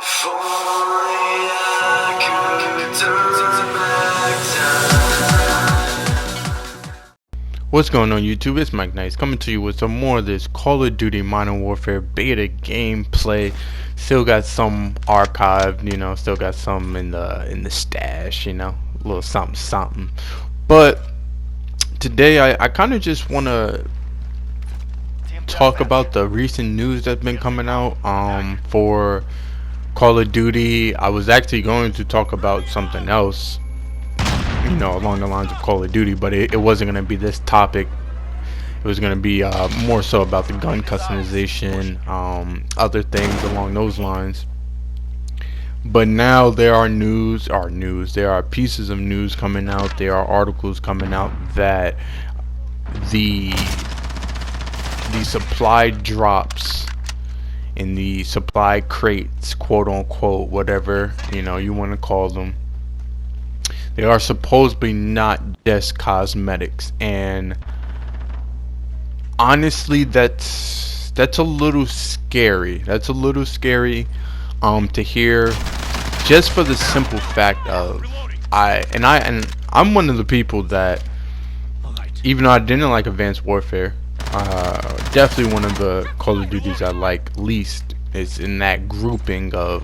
If only I could turn back time. What's going on YouTube? It's Mike Nice coming to you with some more of this Call of Duty Modern Warfare beta gameplay. Still got some archived, still got some in the stash, a little something. But today I kind of just want to talk about the recent news that's been coming out for Call of Duty. I was actually going to talk about something else, along the lines of Call of Duty, but it wasn't going to be this topic. It was going to be more so about the gun customization, other things along those lines. But now there are there are pieces of news coming out, there are articles coming out that the supply drops in the supply crates, quote unquote, whatever you want to call them, they are supposedly not just cosmetics. And honestly, that's a little scary. To hear, just for the simple fact of I'm one of the people that, even though I didn't like Advanced Warfare, definitely one of the Call of Duties I like least is in that grouping of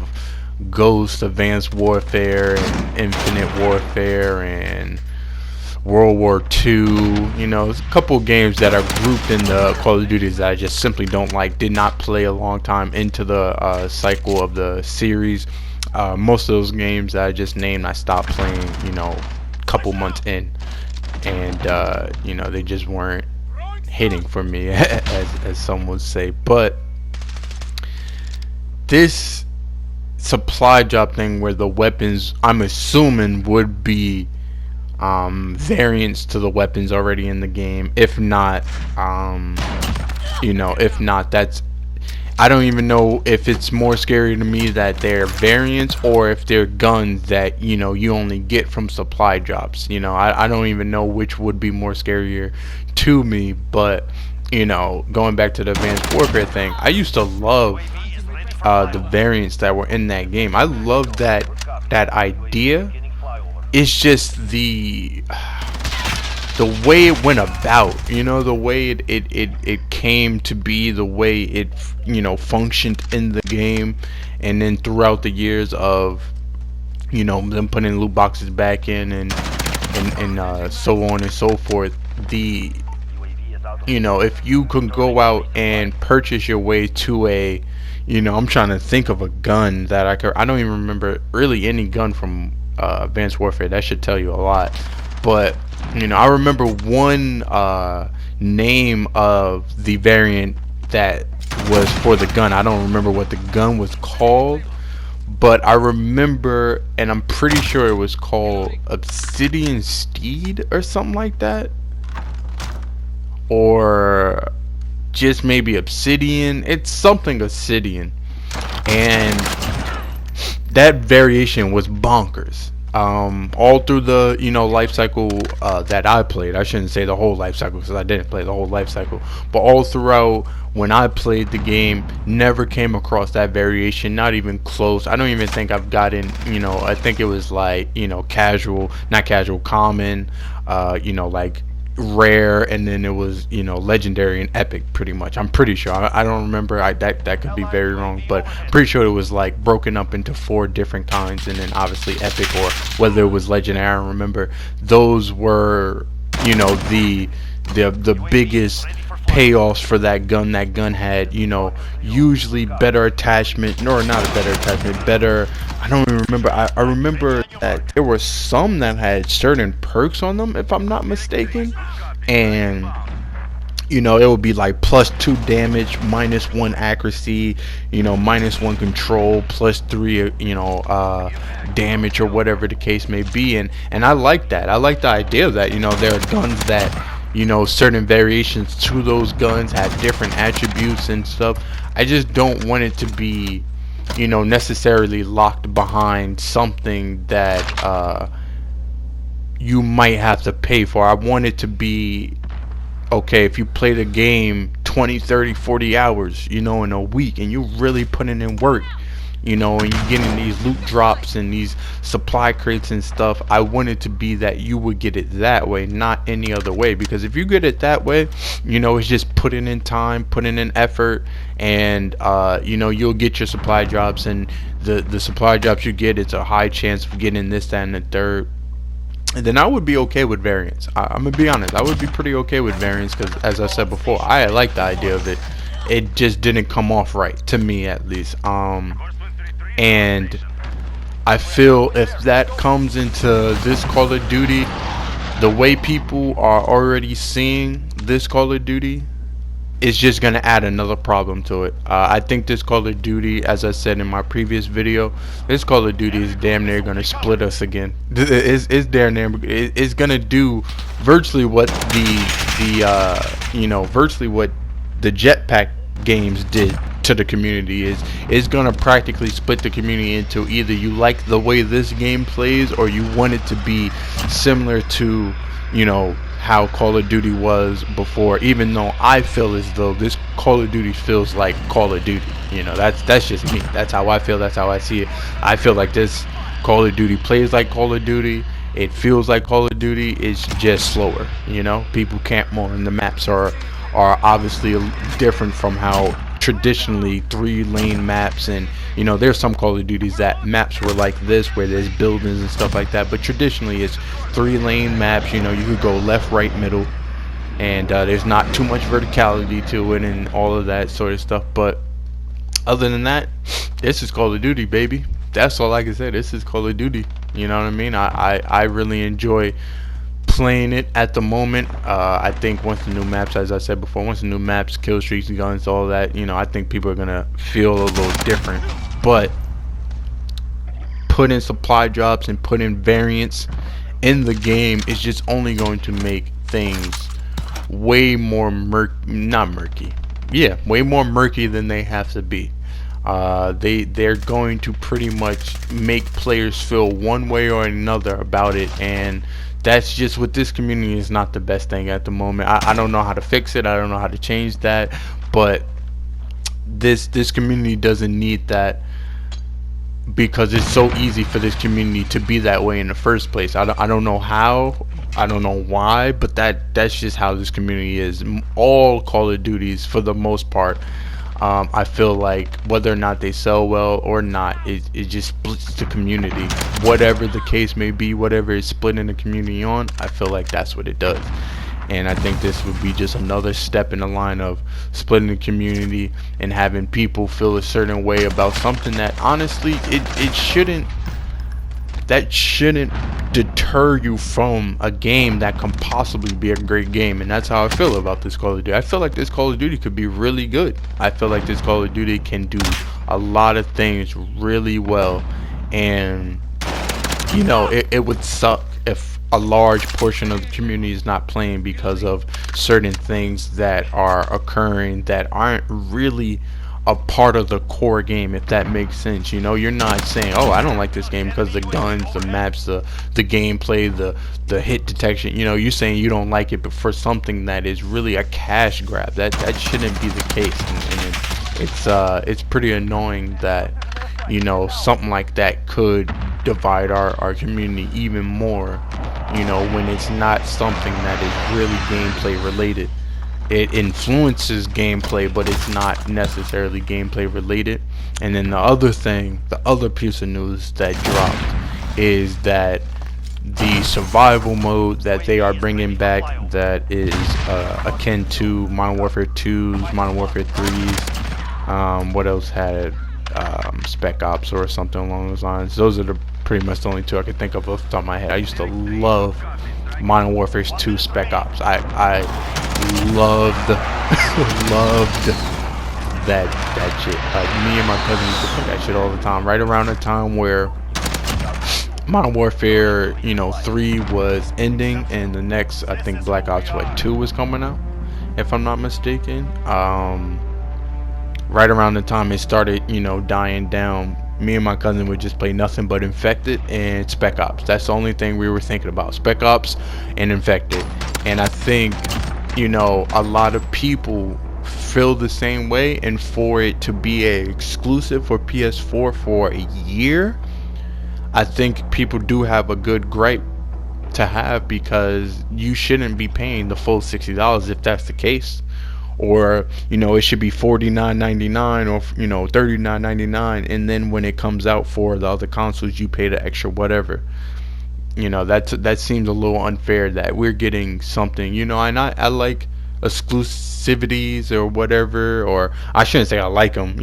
Ghost, Advanced Warfare, and Infinite Warfare, and World War II. There's a couple games that are grouped in the Call of Duties that I just simply don't like. Did not play a long time into the cycle of the series. Most of those games that I just named, I stopped playing, a couple months in, and they just weren't hitting for me, as some would say. But this supply drop thing, where the weapons, I'm assuming, would be variants to the weapons already in the game. If not, that's, I don't even know if it's more scary to me that they're variants or if they're guns that you only get from supply drops. I don't even know which would be more scarier to me. But going back to the Advanced Warfare thing, I used to love the variants that were in that game. I love that idea. It's just the way it went about, the way it came to be, the way it functioned in the game, and then throughout the years of them putting loot boxes back in, and so on and so forth. If you can go out and purchase your way to a, I'm trying to think of a gun that I don't even remember really any gun from Advanced Warfare. That should tell you a lot. But I remember one name of the variant that was for the gun. I don't remember what the gun was called, but I remember, and I'm pretty sure it was called Obsidian Steed or something like that, or just maybe Obsidian. It's something Obsidian, and that variation was bonkers. All through the life cycle that I played. I shouldn't say the whole life cycle, because I didn't play the whole life cycle, but all throughout when I played the game, never came across that variation, not even close. I don't even think I've gotten, I think it was like, casual, not casual, common, like rare, and then it was legendary and epic, pretty much. I'm pretty sure, I don't remember, that could be very wrong, but pretty sure it was like broken up into 4 different kinds, and then obviously epic, or whether it was legendary, I don't remember. Those were the biggest payoffs for that gun. That gun had usually better attachment, or not a better attachment, better, I don't even remember. I remember that there were some that had certain perks on them, if I'm not mistaken, and it would be like +2 damage, -1 accuracy, -1 control, +3 damage, or whatever the case may be. And I like that. I like the idea that there are guns that certain variations to those guns have different attributes and stuff. I just don't want it to be necessarily locked behind something that you might have to pay for. I want it to be, okay, if you play the game 20, 30, 40 hours in a week, and you really putting in work, and you getting these loot drops and these supply crates and stuff. I want it to be that you would get it that way, not any other way. Because if you get it that way, it's just putting in time, putting in effort, and you'll get your supply drops, and the supply drops you get, it's a high chance of getting this, that, and the third. And then I would be okay with variance. I'm gonna be honest, I would be pretty okay with variance because, as I said before, I like the idea of it. It just didn't come off right to me, at least. And I feel if that comes into this Call of Duty, the way people are already seeing this Call of Duty, is just gonna add another problem to it. I think this Call of Duty, as I said in my previous video, this Call of Duty is damn near gonna split us again. It's damn near. It's gonna do virtually what virtually what the jetpack games did to the community. Is gonna practically split the community into either you like the way this game plays or you want it to be similar to how Call of Duty was before, even though I feel as though this Call of Duty feels like Call of Duty. That's just me. That's how I feel. That's how I see it. I feel like this Call of Duty plays like Call of Duty. It feels like Call of Duty. It's just slower. People camp more, and the maps are obviously different from how traditionally 3-lane maps, and there's some Call of Duties that maps were like this where there's buildings and stuff like that, but traditionally it's 3-lane maps. You could go left, right, middle, and there's not too much verticality to it and all of that sort of stuff. But other than that, this is Call of Duty, baby. That's all I can say. This is Call of Duty. You know what I mean? I really enjoy playing it at the moment. I think once the new maps, as I said before, once the new maps, kill streaks, guns, all that, I think people are gonna feel a little different. But putting supply drops and putting variants in the game is just only going to make things way more not murky. Yeah, way more murky than they have to be. They're going to pretty much make players feel one way or another about it, and that's just what this community is not the best thing at the moment. I don't know how to fix it. I don't know how to change that, but this community doesn't need that, because it's so easy for this community to be that way in the first place. I don't know how, I don't know why, but that's just how this community is. All Call of Duties, for the most part, I feel like whether or not they sell well or not, it just splits the community. Whatever the case may be, whatever it's splitting the community on, I feel like that's what it does. And I think this would be just another step in the line of splitting the community and having people feel a certain way about something that honestly it shouldn't deter you from a game that can possibly be a great game. And that's how I feel about this Call of Duty. I feel like this Call of Duty could be really good. I feel like this Call of Duty can do a lot of things really well, and it would suck if a large portion of the community is not playing because of certain things that are occurring that aren't really a part of the core game, if that makes sense. You're not saying, oh, I don't like this game because the guns, the maps, the gameplay, the hit detection. You're saying you don't like it, but for something that is really a cash grab, that shouldn't be the case. And it's pretty annoying that something like that could divide our community even more, when it's not something that is really gameplay related. It influences gameplay, but it's not necessarily gameplay related. And then the other piece of news that dropped is that the survival mode that they are bringing back, that is akin to Modern Warfare 2's, Modern Warfare 3's, what else had Spec Ops or something along those lines. Those are pretty much the only two I can think of off the top of my head. I used to love Modern Warfare 2 Spec Ops. I loved that shit. Like, me and my cousin used to play that shit all the time. Right around the time where Modern Warfare 3 was ending, and the next, I think, Black Ops 2 was coming out, if I'm not mistaken. Right around the time it started dying down, me and my cousin would just play nothing but Infected and Spec Ops. That's the only thing we were thinking about, Spec Ops and Infected. And I think a lot of people feel the same way, and for it to be a exclusive for PS4 for a year, I think people do have a good gripe to have, because you shouldn't be paying the full $60 if that's the case. Or it should be $49.99, or $39.99, and then when it comes out for the other consoles you pay the extra whatever. That seems a little unfair, that we're getting something. And I like exclusivities or whatever, or I shouldn't say I like them.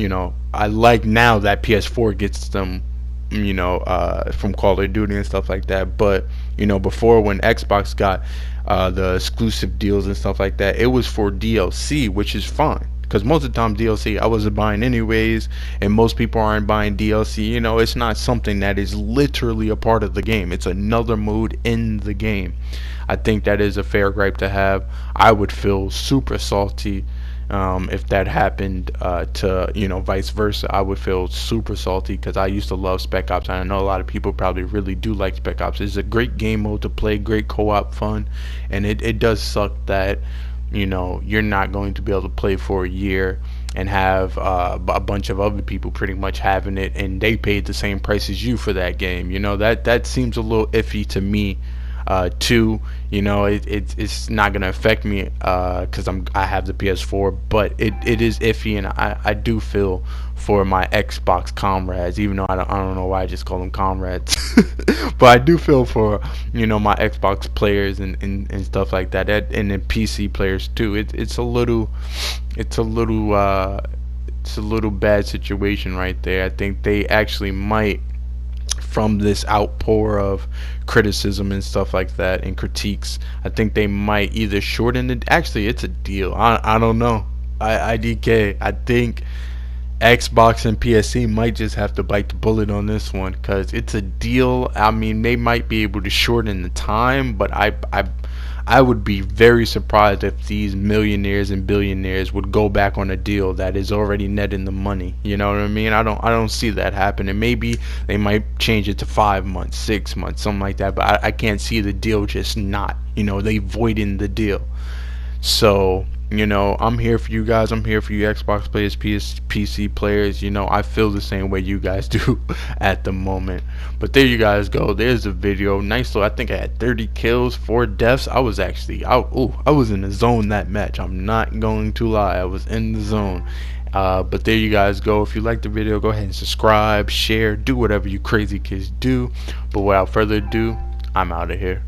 I like now that PS4 gets them, from Call of Duty and stuff like that. But before, when Xbox got the exclusive deals and stuff like that, it was for DLC, which is fine, because most of the time DLC I wasn't buying anyways, and most people aren't buying DLC. It's not something that is literally a part of the game. It's another mode in the game. I think that is a fair gripe to have. I would feel super salty if that happened to vice versa. I would feel super salty, because I used to love Spec Ops, and I know a lot of people probably really do like Spec Ops. It's a great game mode to play, great co-op fun, and it does suck that you're not going to be able to play for a year and have a bunch of other people pretty much having it, and they paid the same price as you for that game. That seems a little iffy to me. Two, it's not gonna affect me because I have the PS4, but it is iffy, and I do feel for my Xbox comrades, even though I don't know why I just call them comrades, but I do feel for my Xbox players and stuff like that, and then PC players too. It's a little bad situation right there. I think they actually might, from this outpour of criticism and stuff like that and critiques, I think they might either shorten it. Actually, it's a deal. I don't know. IDK. I think Xbox and PSC might just have to bite the bullet on this one, because it's a deal. I mean, they might be able to shorten the time, but I would be very surprised if these millionaires and billionaires would go back on a deal that is already netting the money. You know what I mean? I don't see that happening. Maybe they might change it to 5 months, 6 months, something like that. But I can't see the deal just not. They voiding the deal. So I'm here for you guys. I'm here for you Xbox players, PC players. I feel the same way you guys do at the moment. But there you guys go. There's the video. Nice little. I think I had 30 kills, 4 deaths. I was actually out. I was in the zone that match. I'm not going to lie. I was in the zone. But there you guys go. If you like the video, go ahead and subscribe, share, do whatever you crazy kids do. But without further ado, I'm out of here.